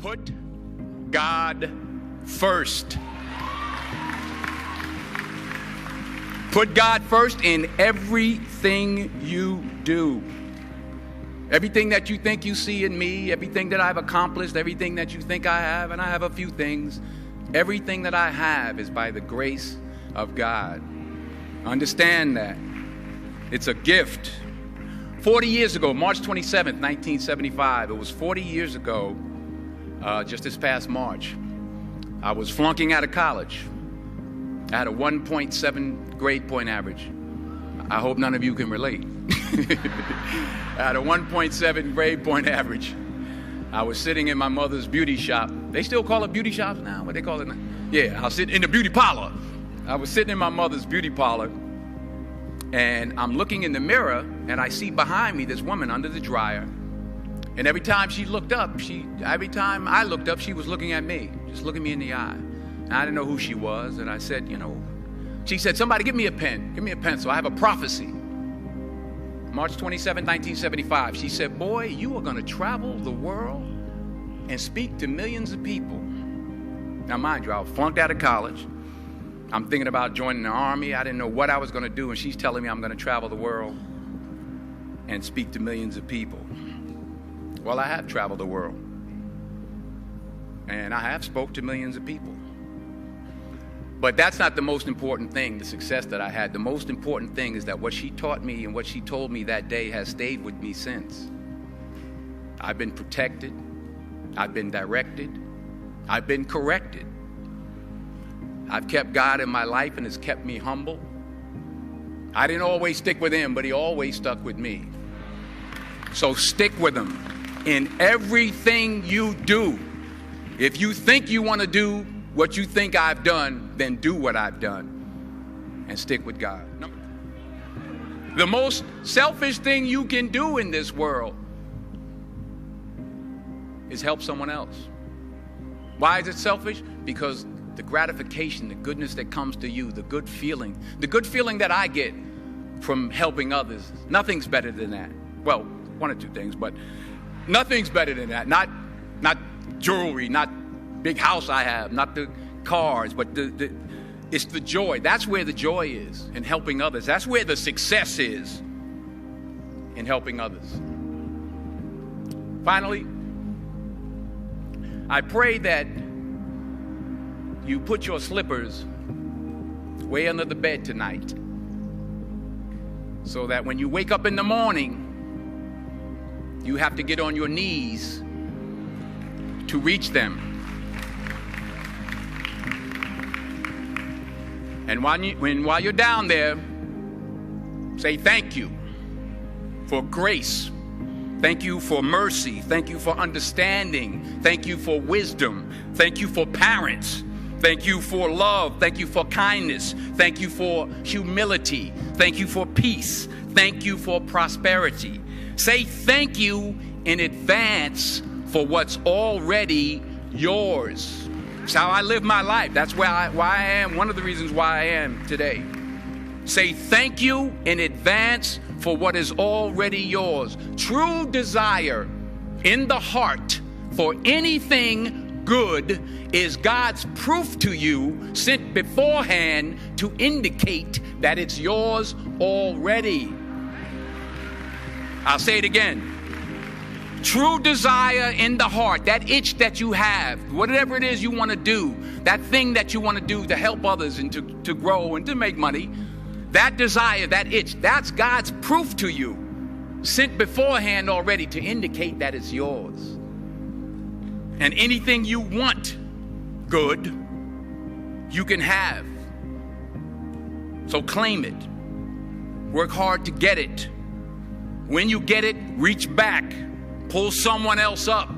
Put God first. Put God first in everything you do. Everything that you think you see in me, everything that I've accomplished, everything that you think I have, and I have a few things, everything that I have is by the grace of God. Understand that. It's a gift. 40 years ago, March 27th, 1975, it was 40 years ago, just this past March, I was flunking out of college. I had a 1.7 grade point average. I hope none of you can relate. I had a 1.7 grade point average. I was sitting in my mother's beauty shop. They still call it beauty shops now? What they call it now? Yeah, I was sitting in the beauty parlor. I was sitting in my mother's beauty parlor, and I'm looking in the mirror, and I see behind me this woman under the dryer. And every time she looked up, every time I looked up, she was looking at me, just looking me in the eye. And I didn't know who she was, and I said, she said, somebody give me a pen. Give me a pencil. I have a prophecy. March 27, 1975. She said, boy, you are going to travel the world and speak to millions of people. Now, mind you, I was flunked out of college. I'm thinking about joining the army. I didn't know what I was going to do, and she's telling me I'm going to travel the world and speak to millions of people. Well, I have traveled the world, and I have spoke to millions of people. But that's not the most important thing, the success that I had. The most important thing is that what she taught me and what she told me that day has stayed with me since. I've been protected. I've been directed. I've been corrected. I've kept God in my life, and it's kept me humble. I didn't always stick with him, but he always stuck with me. So stick with him in everything you do. If you think you want to do what you think I've done, then do what I've done and stick with God. The most selfish thing you can do in this world is help someone else. Why is it selfish? Because the gratification, the goodness that comes to you, the good feeling that I get from helping others, nothing's better than that. Well, one or two things, but nothing's better than that. Not jewelry, not big house I have, not the cars, but it's the joy. That's where the joy is, in helping others. That's where the success is, in helping others. Finally, I pray that you put your slippers way under the bed tonight, so that when you wake up in the morning, you have to get on your knees to reach them. And while you're down there, say thank you for grace. Thank you for mercy. Thank you for understanding. Thank you for wisdom. Thank you for parents. Thank you for love. Thank you for kindness. Thank you for humility. Thank you for peace. Thank you for prosperity. Say thank you in advance for what's already yours. It's how I live my life. That's why I am, one of the reasons why I am today. Say thank you in advance for what is already yours. True desire in the heart for anything good is God's proof to you, sent beforehand to indicate that it's yours already. I'll say it again. True desire in the heart, that itch that you have, whatever it is you want to do, that thing that you want to do to help others and to grow and to make money, that desire, that itch, that's God's proof to you, sent beforehand already to indicate that it's yours. And anything you want good, you can have. So claim it. Work hard to get it. When you get it, reach back. Pull someone else up.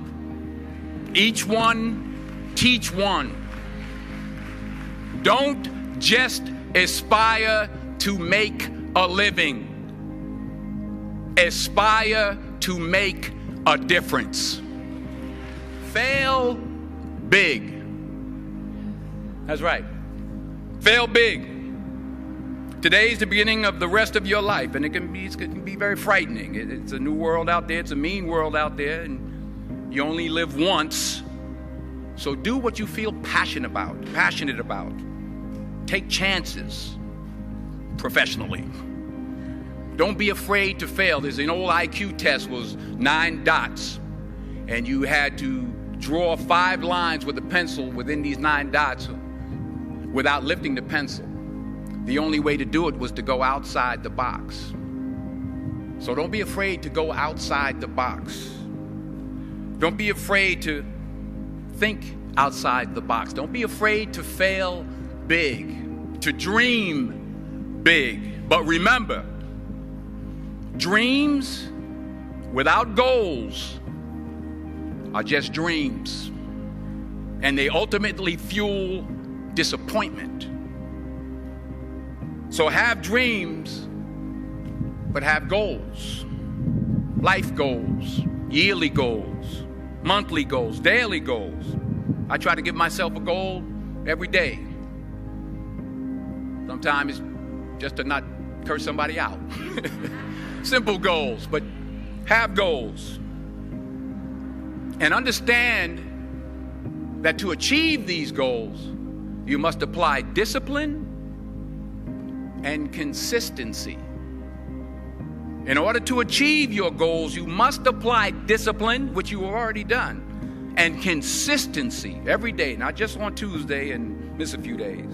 Each one, teach one. Don't just aspire to make a living. Aspire to make a difference. Fail big. That's right. Fail big. Today is the beginning of the rest of your life, and it can be very frightening. It's a new world out there. It's a mean world out there, and you only live once. So do what you feel passionate about. Take chances professionally. Don't be afraid to fail. There's an old IQ test, was 9 dots, and you had to draw 5 lines with a pencil within these 9 dots without lifting the pencil. The only way to do it was to go outside the box. So don't be afraid to go outside the box. Don't be afraid to think outside the box. Don't be afraid to fail big, to dream big. But remember, dreams without goals are just dreams, and they ultimately fuel disappointment. So have dreams, but have goals. Life goals, yearly goals, monthly goals, daily goals. I try to give myself a goal every day. Sometimes it's just to not curse somebody out. Simple goals, but have goals. And understand that to achieve these goals, you must apply discipline and consistency. In order to achieve your goals, you must apply discipline, which you have already done, and consistency every day, not just on Tuesday and miss a few days.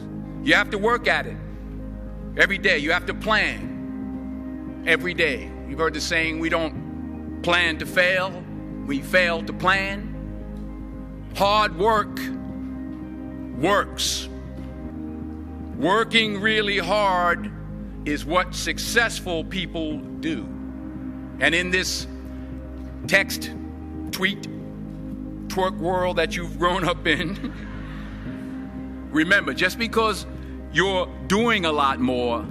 You have to work at it every day. You have to plan every day. You've heard the saying, we don't plan to fail, we fail to plan. Hard work works. Working really hard is what successful people do. And in this text, tweet, twerk world that you've grown up in, remember, just because you're doing a lot more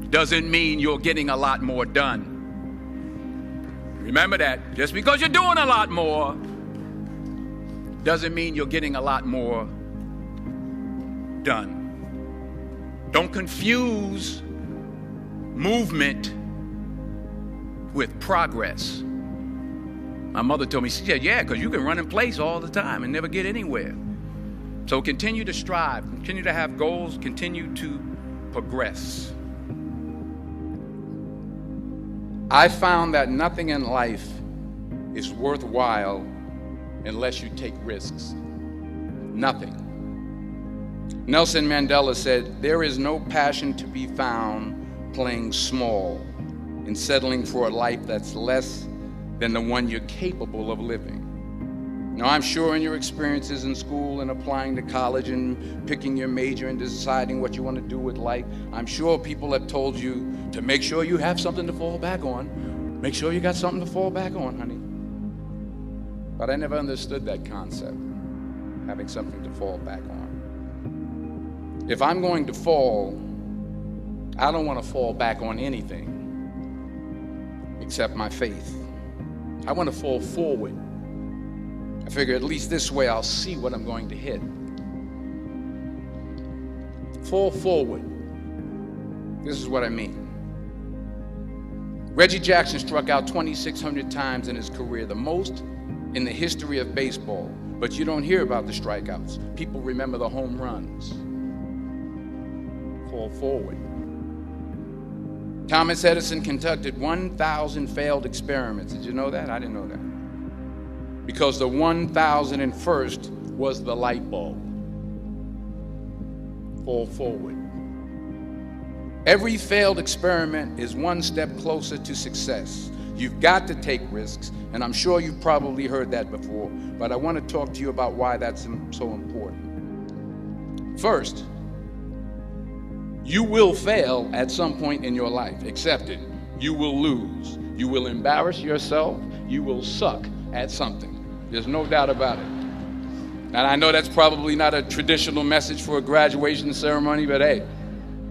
doesn't mean you're getting a lot more done. Remember that. Just because you're doing a lot more doesn't mean you're getting a lot more done. Don't confuse movement with progress. My mother told me, she said, yeah, because you can run in place all the time and never get anywhere. So continue to strive, continue to have goals, continue to progress. I found that nothing in life is worthwhile unless you take risks. Nothing. Nelson Mandela said, there is no passion to be found playing small and settling for a life that's less than the one you're capable of living. Now, I'm sure in your experiences in school and applying to college and picking your major and deciding what you want to do with life, I'm sure people have told you to make sure you have something to fall back on. Make sure you got something to fall back on, honey. But I never understood that concept, having something to fall back on. If I'm going to fall, I don't want to fall back on anything except my faith. I want to fall forward. I figure at least this way I'll see what I'm going to hit. Fall forward. This is what I mean. Reggie Jackson struck out 2,600 times in his career, the most in the history of baseball. But you don't hear about the strikeouts. People remember the home runs. Fall forward. Thomas Edison conducted 1,000 failed experiments. Did you know that? I didn't know that. Because the 1,001st was the light bulb. Fall forward. Every failed experiment is one step closer to success. You've got to take risks, and I'm sure you've probably heard that before, but I want to talk to you about why that's so important. First, you will fail at some point in your life. Accept it. You will lose. You will embarrass yourself. You will suck at something. There's no doubt about it. And I know that's probably not a traditional message for a graduation ceremony, but hey,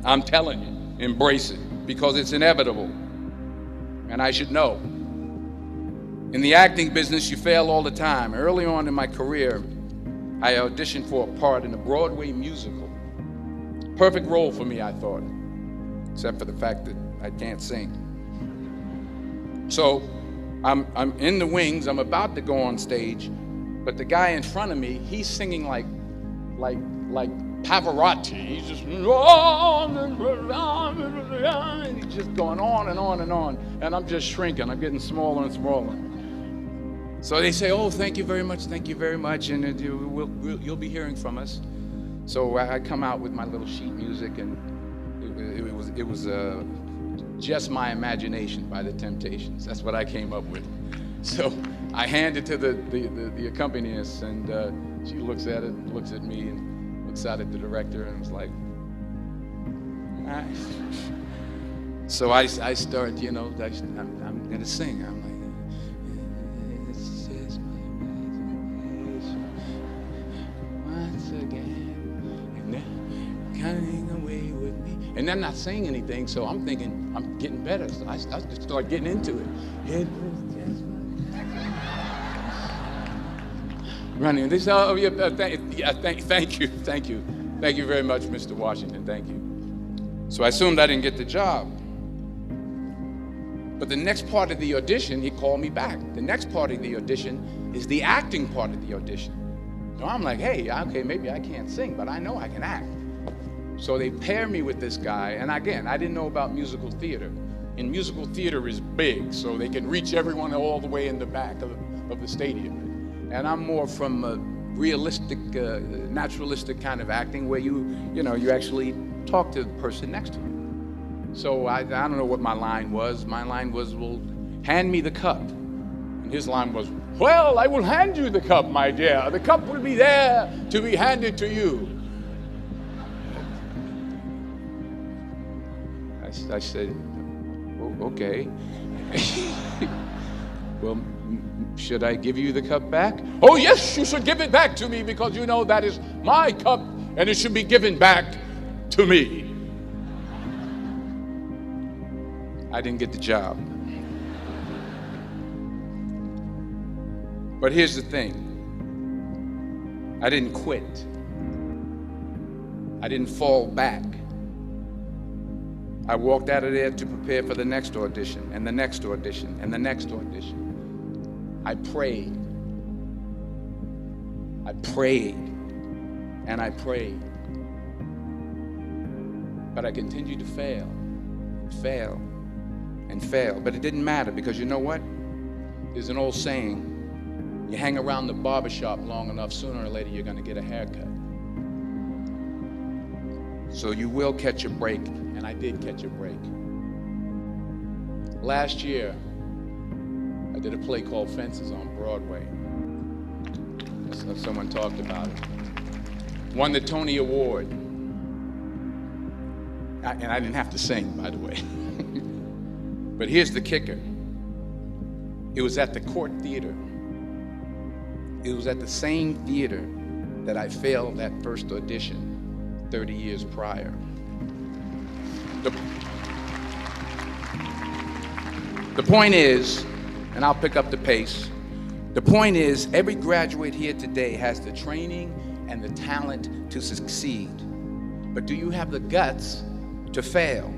I'm telling you, embrace it, because it's inevitable. And I should know. In the acting business, you fail all the time. Early on in my career, I auditioned for a part in a Broadway musical. Perfect role for me, I thought, except for the fact that I can't sing. So I'm in the wings. I'm about to go on stage, But the guy in front of me, he's singing like Pavarotti. He's just and he's just going on and on and on. And I'm just shrinking. I'm getting smaller and smaller. So they say, "Oh, thank you very much, and you'll be hearing from us." So I come out with my little sheet music, and it was Just My Imagination by the Temptations. That's what I came up with. So I hand it to the accompanist, and she looks at it, looks at me, and looks out at the director, and was like, "All right." So I start, I'm going to sing. I'm like, "It's just my imagination once again, and they're coming away with me." And I'm not saying anything, so I'm thinking I'm getting better. So I start getting into it. It was just running. They say, "Oh, yeah, thank you very much, Mr. Washington, thank you." So I assumed I didn't get the job. But the next part of the audition, he called me back. The next part of the audition is the acting part of the audition. So I'm like, "Hey, okay, maybe I can't sing, but I know I can act." So they pair me with this guy, and again, I didn't know about musical theater. And musical theater is big, so they can reach everyone all the way in the back of the stadium. And I'm more from a realistic, naturalistic kind of acting where you actually talk to the person next to you. So I don't know what my line was. My line was, "Well, hand me the cup." And his line was, "Well, I will hand you the cup, my dear. The cup will be there to be handed to you." I said, "Oh, okay." "Well, should I give you the cup back?" "Oh, yes, you should give it back to me, because that is my cup, and it should be given back to me." I didn't get the job. But here's the thing. I didn't quit. I didn't fall back. I walked out of there to prepare for the next audition, and the next audition, and the next audition. I prayed. And I prayed. But I continued to fail, and fail. But it didn't matter, because you know what? There's an old saying, you hang around the barbershop long enough, sooner or later you're going to get a haircut. So you will catch a break, and I did catch a break. Last year, I did a play called Fences on Broadway. Someone talked about it. Won the Tony Award. And I didn't have to sing, by the way. But here's the kicker. It was at the Court Theater. It was at the same theater that I failed that first audition 30 years prior. The point is, and I'll pick up the pace, the point is, every graduate here today has the training and the talent to succeed. But do you have the guts to fail?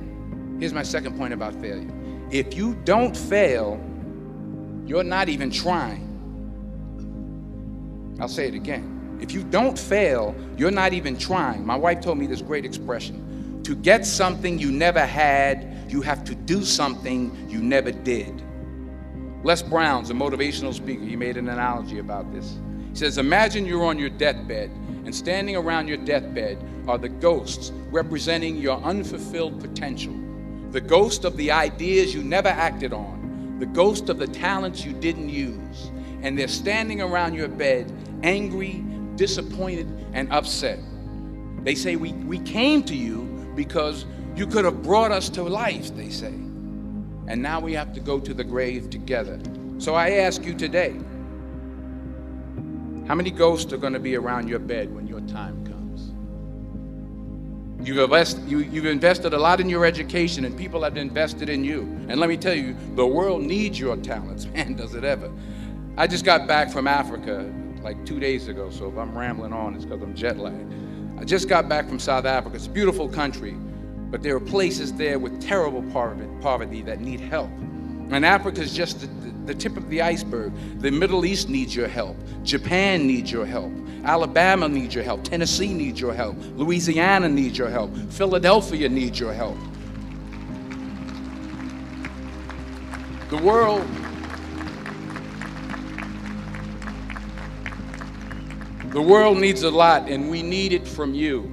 Here's my second point about failure. If you don't fail, you're not even trying. I'll say it again. If you don't fail, you're not even trying. My wife told me this great expression. To get something you never had, you have to do something you never did. Les Brown's a motivational speaker. He made an analogy about this. He says, imagine you're on your deathbed, and standing around your deathbed are the ghosts representing your unfulfilled potential. The ghost of the ideas you never acted on. The ghost of the talents you didn't use. And they're standing around your bed, angry, disappointed, and upset. They say, we came to you because you could have brought us to life, they say. And now we have to go to the grave together. So I ask you today, how many ghosts are going to be around your bed when your time comes? You've invested a lot in your education, and people have invested in you. And let me tell you, the world needs your talents. Man, does it ever. I just got back from Africa like 2 days ago, so if I'm rambling on, it's because I'm jet lagged. I just got back from South Africa. It's a beautiful country, but there are places there with terrible poverty that need help. And Africa is just the tip of the iceberg. The Middle East needs your help. Japan needs your help. Alabama needs your help. Tennessee needs your help. Louisiana needs your help. Philadelphia needs your help. The world needs a lot, and we need it from you.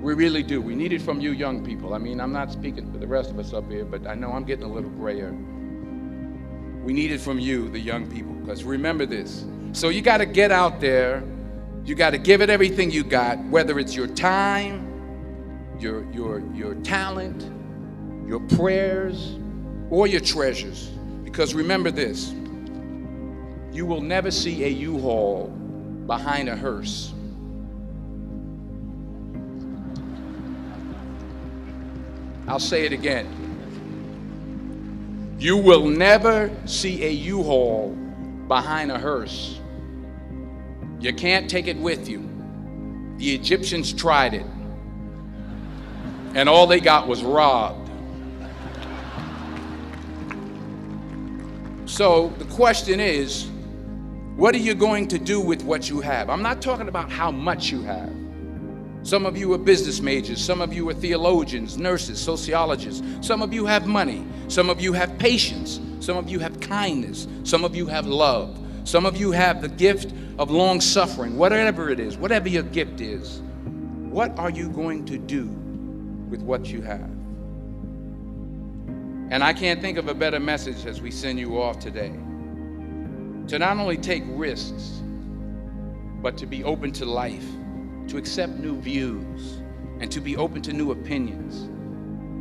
We really do. We need it from you young people. I mean, I'm not speaking for the rest of us up here, but I know I'm getting a little grayer. We need it from you, the young people, because remember this. So you got to get out there. You got to give it everything you got, whether it's your time, your talent, your prayers, or your treasures. Because remember this. You will never see a U-Haul behind a hearse. I'll say it again. You will never see a U-Haul behind a hearse. You can't take it with you. The Egyptians tried it, and all they got was robbed. So the question is, what are you going to do with what you have? I'm not talking about how much you have. Some of you are business majors. Some of you are theologians, nurses, sociologists. Some of you have money. Some of you have patience. Some of you have kindness. Some of you have love. Some of you have the gift of long suffering. Whatever it is, whatever your gift is, what are you going to do with what you have? And I can't think of a better message as we send you off today. To not only take risks, but to be open to life, to accept new views, and to be open to new opinions,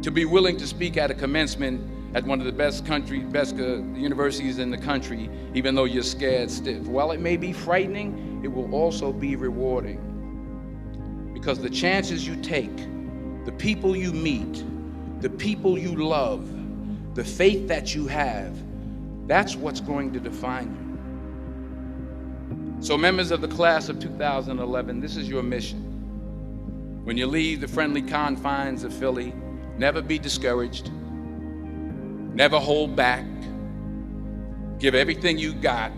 to be willing to speak at a commencement at one of the best universities in the country, even though you're scared stiff. While it may be frightening, it will also be rewarding. Because the chances you take, the people you meet, the people you love, the faith that you have, that's what's going to define you. So members of the class of 2011, this is your mission. When you leave the friendly confines of Philly, never be discouraged. Never hold back. Give everything you got.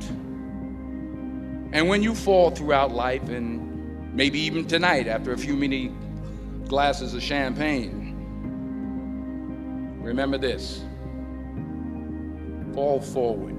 And when you fall throughout life, and maybe even tonight after a few many glasses of champagne, remember this. Fall forward.